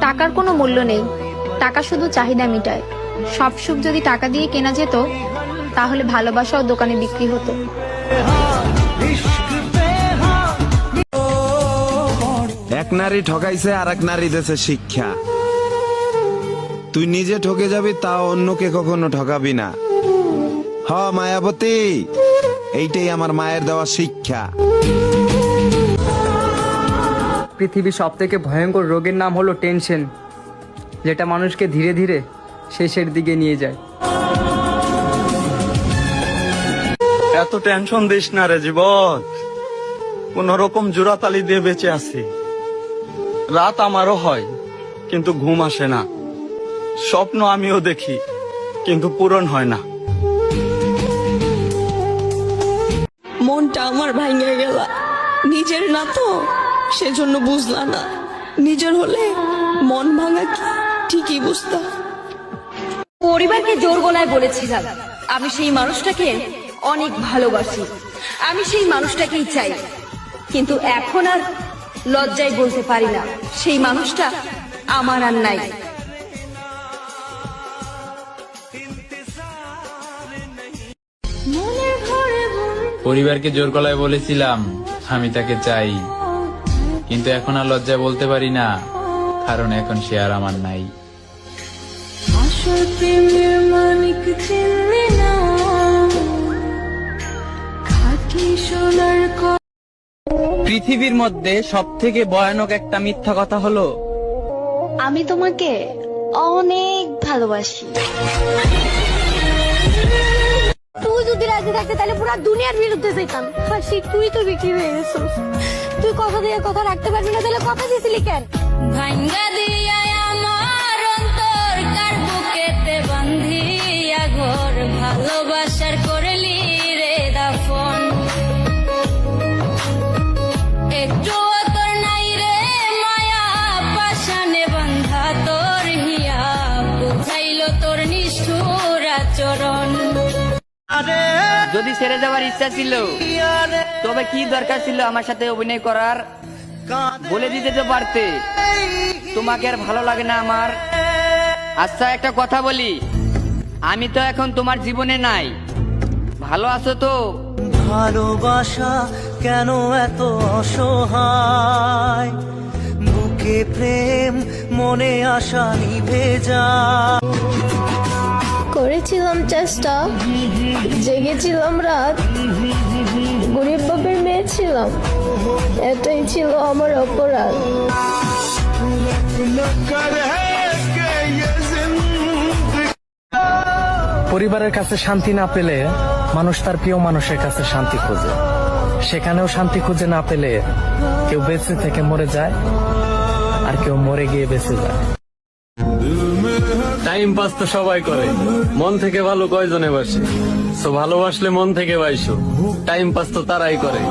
টাকার কোনো মূল্য নেই, টাকা শুধু চাহিদা মিটায়। সব সুখ যদি টাকা দিয়ে কেনা যেত, তাহলে ভালোবাসাও দোকানে বিক্রি হতো। এক নারী ঠকাইছে আর এক নারী দেশে শিক্ষা। তুই নিজে ঠকে যাবি, তাও অন্যকে কখনো ঠকাবি না। হ মায়াবতী, এইটাই আমার মায়ের দেওয়া শিক্ষা। পৃথিবীর সব থেকে ভয়ঙ্কর রোগের নাম হলো টেনশন, যেটা মানুষকে ধীরে ধীরে শেষের দিকে নিয়ে যায়। এত টেনশন দিস না রে জীবন, কোন রকম জোড়াতালি দিয়ে বেঁচে আছি। রাত আমারও হয়, কিন্তু ঘুম আসে না। স্বপ্ন আমিও দেখি, কিন্তু পূরণ হয় না। মনটা আমার ভাঙে গেল, নিজের না তো সেজন্য বুঝলা না, নিজের হলে মন ভাঙা কি ঠিকই বুঝতাম। পরিবারকে জোর গলায় বলেছিলাম আমি সেই মানুষটাকে অনেক ভালোবাসি, আমি সেই মানুষটাকেই চাই, কিন্তু এখন আর লজ্জায় বলতে পারি না সেই মানুষটা আমার আর নাই। পরিবারকে জোর গলায় বলেছিলাম আমি তাকে চাই, কিন্তু এখন আর লজ্জায় বলতে পারি না, কারণ এখন সে আর আমার নাই। পৃথিবীর মধ্যে সব থেকে ভয়ানক একটা মিথ্যা কথা হলো, আমি তোমাকে অনেক ভালোবাসি। তুই যদি রাজি থাকতে তাহলে পুরো দুনিয়ার বিরুদ্ধে যেতাম। হাসি, তুই তো বিক্রি হয়ে গেছিস। তুই কথা দিয়ে কথা রাখতে পারবি না, তাহলে কথা দিয়েছিলি কেন? ভাঙ্গা দিয়া আমার অন্তর কার বুকেতে বান্ধিয়া ঘর, ভালোবাসার করলি রে দাফন। একটু তোর নাই রে মায়া, পাশানে বান্ধা তোর হিয়া, বুঝাইল তোর নিষ্ঠুর আচরণ। যদি ছেড়ে যাওয়ার ইচ্ছা ছিল, তবে কি দরকার ছিল আমার সাথে অভিনয় করার? বলে দিতে তো পারতে তোমাকে আর ভালো লাগে না আমার। আচ্ছা একটা কথা বলি, আমি তো এখন তোমার জীবনে নাই, ভালো আছো তো? ভালোবাসা কেন এত অসহায়, বুকে প্রেম মনে আশা নিভে যায়। করেছিলাম চেষ্টা, জেগেছিলাম রাত, গরিব বাপের মেয়ে ছিলাম, এটাই ছিল আমার অপরাধ। পরিবারের কাছে শান্তি না পেলে মানুষ তার প্রিয় মানুষের কাছে শান্তি খোঁজে, সেখানেও শান্তি খুঁজে না পেলে কেউ বেঁচে থেকে মরে যায়, আর কেউ মরে গিয়ে বেঁচে যায়। টাইম পাস তো সবাই করে, মন থেকে ভালো কয়জনে বাসে? তো ভালোবাসলে মন থেকে বাইসো। টাইম পাস তো তারাই করে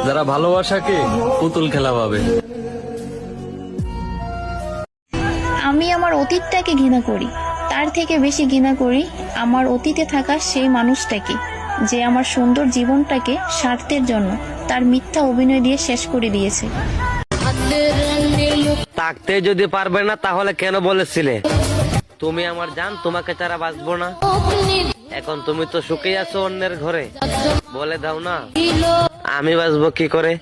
যারা ভালোবাসাকে পুতুল খেলা ভাবে। আমি আমার অতীতটাকে ঘৃণা করি, তার থেকে বেশি ঘৃণা করি আমার অতীতে থাকা সেই মানুষটাকে, যে আমার সুন্দর জীবনটাকে স্বার্থের জন্য তার মিথ্যা অভিনয় দিয়ে শেষ করে দিয়েছে। থাকতে যদি পারবে না তাহলে কেন বলেছিলে তুমি আমার জান, তোমাকে ছাড়া বাঁচবো না? এখন তুমি তো সুখে আছো অন্যের ঘরে, বলে দাও না আমি বাঁচবো কি করে?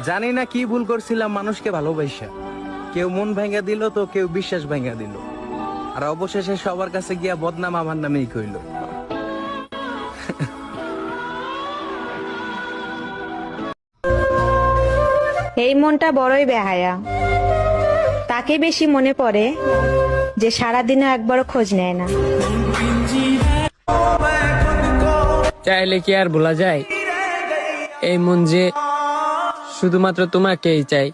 জানি না কি ভুল করছিলাম মানুষকে ভালোবাসা, কেউ মন ভেঙে দিল তো কেউ বিশ্বাস ভেঙে দিল, আর অবশেষে সবার কাছে গিয়া বদনাম আমার নামেই কইল। এই মনটা বড়ই বেহায়া, তাকে বেশি মনে পড়ে যে সারাদিনও একবারও খোঁজ নেয় না। চাইলে কি আর ভোলা যায় এই মন যে শুধুমাত্র তোমাকেই চাই।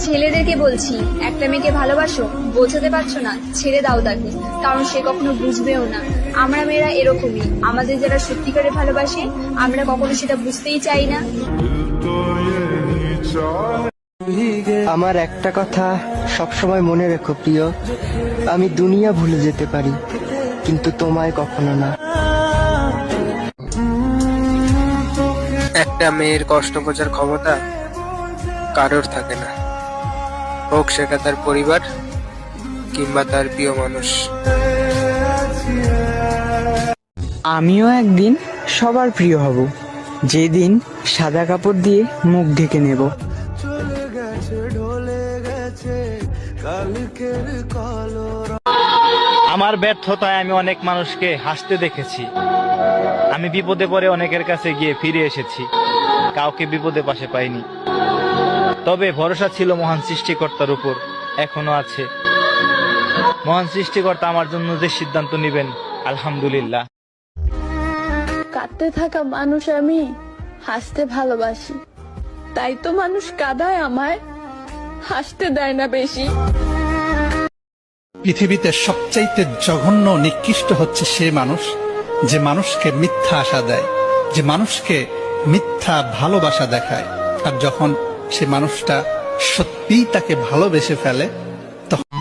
ছেলেদেরকে বলছি, একটা মেয়েকে ভালোবাসো, বোঝাতে পারছো না, ছেড়ে দাও তাকে, কারণ সে কখনো বুঝবেও না। আমরা মেয়েরা এরকমই, আমাদের যারা সত্যিকারে ভালোবাসে আমরা কখনো সেটা বুঝতেই চাই না। আমার একটা কথা সবসময় মনে রেখো প্রিয়, আমি দুনিয়া ভুলে যেতে পারি কিন্তু তোমায় কখনো না। একটা মেয়ের কষ্ট বোঝার ক্ষমতা কারোর থাকে না, হোক সেটা তার পরিবার কিংবা তার প্রিয় মানুষ। আমিও একদিন সবার প্রিয় হব, যেদিন সাদা কাপড় দিয়ে মুখ ঢেকে নেব। আমার ব্যর্থতায় আমি অনেক মানুষকে হাসতে দেখেছি। আমি বিপদে পড়ে অনেকের কাছে গিয়ে ফিরে এসেছি, কাউকে বিপদে পাশে পাইনি। তবে ভরসা ছিল মহান সৃষ্টিকর্তার উপর, এখনো আছে। মহান সৃষ্টিকর্তা আমার জন্য যে সিদ্ধান্ত নেবেন, আলহামদুলিল্লাহ। কাঁদতে থাকা মানুষ আমি হাসতে ভালোবাসি, তাই তো মানুষ কাঁদায় আমায়, হাসতে দেয় না বেশি। পৃথিবীতে সবচাইতে জঘন্য নিকৃষ্ট হচ্ছে সে মানুষ যে মানুষকে মিথ্যা আশা দেয়, যে মানুষকে মিথ্যা ভালোবাসা দেখায়। আর যখন সে মানুষটা সত্যিই তাকে ভালোবেসে ফেলে, তখন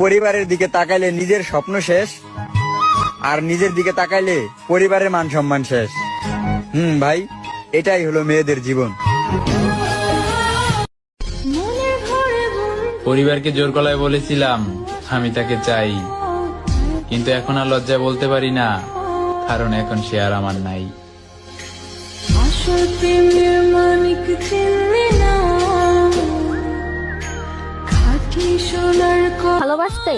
পরিবারের দিকে তাকাইলে নিজের স্বপ্ন শেষ, আর নিজের দিকে তাকাইলে পরিবারের মান সম্মান শেষ। ভাই, এটাই হলো মেয়েদের জীবন। পরিবারকে জোর গলায় বলেছিলাম আমি তাকে চাই, কিন্তু এখন আর লজ্জায় বলতে পারি না, কারণ এখন সে আর আমার নাই। ভালোবাসতে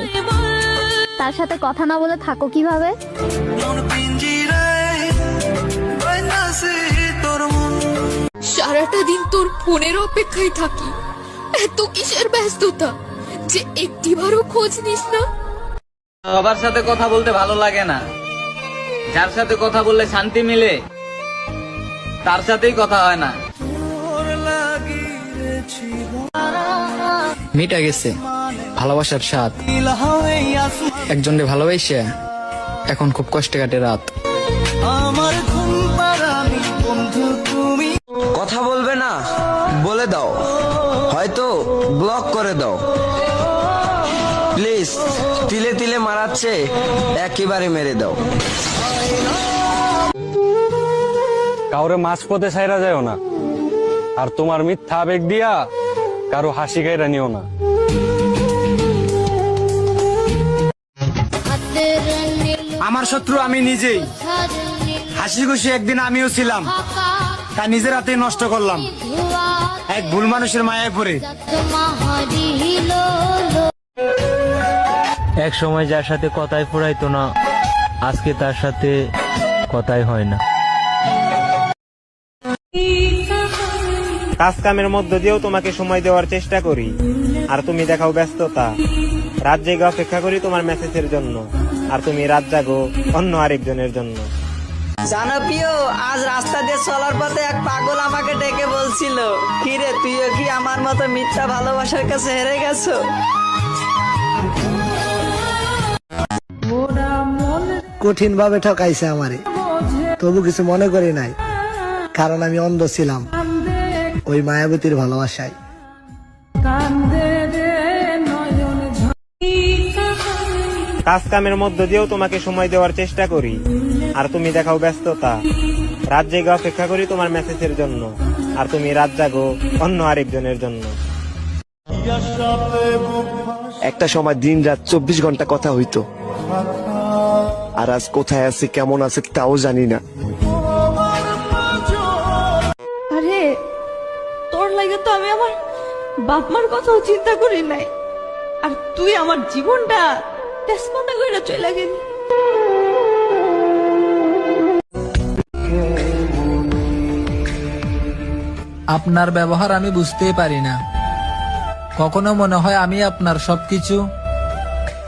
তার সাথে কথা না বলে থাকো কিভাবে? সারাটা দিন তোর ফোনের অপেক্ষায় থাকি, এত কিসের ব্যস্ততা যে একটিবারও খোঁজ নিস না? সবার সাথে কথা বলতে ভালো লাগে না, যার সাথে কথা বললে শান্তি মিলে তার সাথেই কথা হয় না। মিটা গেছে ভালোবাসার স্বাদ, একজনকে ভালোবাসে এখন খুব কষ্টে কাটে রাত। কথা বলবে না বলে দাও, হয়তো ব্লক করে দাও প্লিজ। তিলে তিলে মারাচ্ছে, একেবারে মেরে দাও। কাউরে মাঝপথে ছাইরা যায়ও না, আর তোমার মিথ্যা আবেগ দিয়া কারো হাসি গাইরা নিও না। আমার শত্রু আমি নিজেই। হাসি খুশি একদিন আমিও ছিলাম, তা নিজের হাতে নষ্ট করলাম এক ভুল মানুষের মায়ায় পড়ে। এক সময় যার সাথে কথাই ফুরাইতো না, আজকে তার সাথে কথাই হয় না। কাজ কামের মধ্য দিয়েও তোমাকে সময় দেওয়ার চেষ্টা করি, আর তুমি দেখাও ব্যস্ততা। রাত জেগে অপেক্ষা করি তোমার মেসেজের জন্য, আর তুমি রাত জাগো অন্য আরেকজনের জন্য। জানো প্রিয়, আজ রাস্তা দিয়ে চলার পথে এক পাগল আমাকে ডেকে বলছিল, কিরে তুইও কি আমার মতো মিথ্যা ভালোবাসার কাছে হেরে গেছো? কঠিন ভাবে ঠকাইছে আমারে, তবু কিছু মনে করি নাই, কারণ আমি অন্ধ ছিলাম ওই মায়াবতীর ভালোবাসায়। কাজ কামের মধ্য দিয়েও তোমাকে সময় দেওয়ার চেষ্টা করি, আর তুমি দেখাও ব্যস্ততা। রাত জেগে অপেক্ষা করি তোমার মেসেজের জন্য, আর তুমি রাত জাগো অন্য আরেকজনের জন্য। একটা সময় দিন রাত 24 ঘন্টা কথা হইতো, আর আজ কোথায় আছে কেমন আছে তাও জানি না। আরে তোর লাগে তো আমি আমার বাপ মার কথাও চিন্তা করি নাই, আর তুই আমার জীবনটা তেজপাতা কইরা চলে গেলি। আপনার ব্যবহার আমি বুঝতেই পারি না, কখনো মনে হয় আমি আপনার সবকিছু,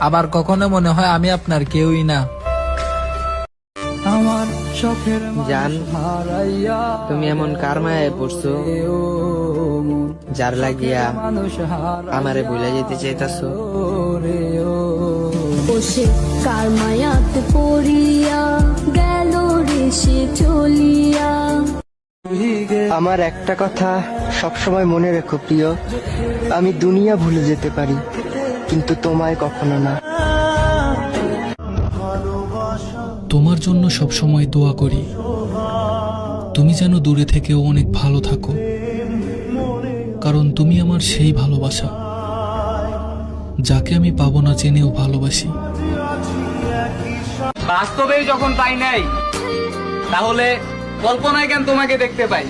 আবার কখনো মনে হয় আমি আপনার কেউই না। জান, তুমি এমন কার মায়ায় পড়ছো যার লাগিয়া আমারে ভুলে যেতে চাইতাছো? বসে কার মায়াতে পড়িয়া গেল রে সে চলিয়া। আমার একটা কথা সবসময় মনে রেখো প্রিয়, আমি দুনিয়া ভুলে যেতে পারি, কিন্তু তোমায় কখনো না। তোমার জন্য সবসময় দোয়া করি, তুমি যেন দূরে থেকেও অনেক ভালো থাকো, কারণ তুমি আমার সেই ভালোবাসা যাকে আমি পাবো না জেনেও ভালোবাসি। বাস্তবেই যখন পাই নাই, তাহলে কল্পনায় কেন তোমাকে দেখতে পাই?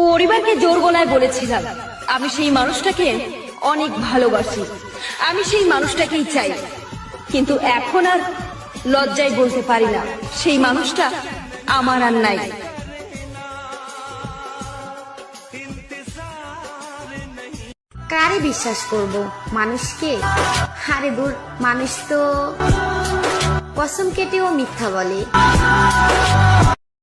পরিবারকে জোর গলায় বলেছিলাম আমি সেই মানুষটাকে অনেক ভালোবাসি, আমি সেই মানুষটাকেই চাই, কিন্তু এখন আর লজ্জায় বলতে পারি না সেই মানুষটা আমার আর নাই। কারে বিশ্বাস করব, মানুষকে? হারে দূর, মানুষ তো কসম কেটেও মিথ্যা বলে।